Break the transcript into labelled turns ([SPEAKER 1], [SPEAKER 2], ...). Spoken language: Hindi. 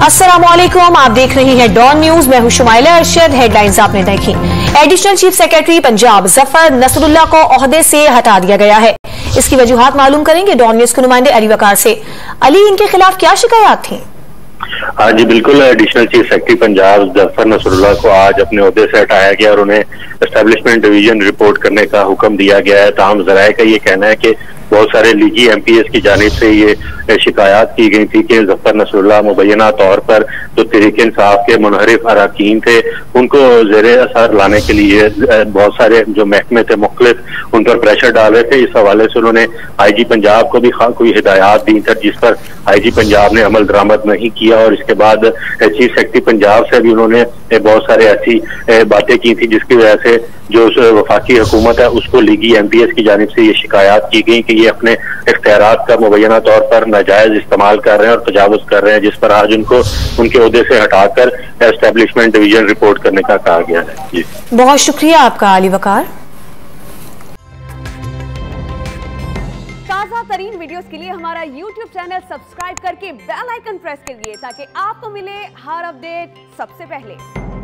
[SPEAKER 1] अस्सलामुअलैकुम, आप देख रही हैं डॉन न्यूज। मैं हूं शुमाइला अरशद। हेडलाइंस आपने देखी। Additional chief secretary Punjab Zafar Nasrullah को ओहदे से हटा दिया गया है। इसकी वजूहात मालूम करेंगे डॉन न्यूज के नुमाइंदे अली वकार से। अली, इनके खिलाफ क्या शिकायत थी?
[SPEAKER 2] हाँ जी बिल्कुल, additional chief secretary Punjab Zafar Nasrullah को आज अपने ओहदे से हटाया गया और उन्हें एस्टेब्लिशमेंट डिवीजन रिपोर्ट करने का हुक्म दिया गया है। ताहम ज़राए का ये कहना है कि बहुत सारे लीगी MPs की जानिब से ये शिकायत की गई थी कि जफर नसरुल्लाह मुबैना तौर पर जो तहरीक इंसाफ के मुनहरिफ अरकान थे उनको ज़ेरे असर लाने के लिए बहुत सारे जो महकमे थे मुख्तलिफ उन पर प्रेशर डाल रहे थे। इस हवाले से उन्होंने IG पंजाब को भी कोई हिदायत दी थी जिस पर IG पंजाब ने अमल दरामद नहीं किया और इसके बाद चीफ सेक्रेटरी पंजाब से भी उन्होंने बहुत सारे ऐसी बातें की थी जिसकी वजह से जो वफाकी हुकूमत है उसको लीगी MPs की जानिब से ये शिकायत की गई कि ये अपने इख्तियारात का मुबैना तौर पर नाजायज इस्तेमाल कर रहे हैं और तजावुज कर रहे हैं, जिस पर आज उनको उनके ओहदे से हटाकर एस्टेब्लिशमेंट डिवीजन रिपोर्ट करने का कहा गया है। जी
[SPEAKER 1] बहुत शुक्रिया आपका अली वकार।
[SPEAKER 3] ताज़ा तरीन वीडियोस के लिए हमारा YouTube चैनल सब्सक्राइब करके बेल आइकन प्रेस करिए ताकि आपको मिले हर अपडेट सबसे पहले।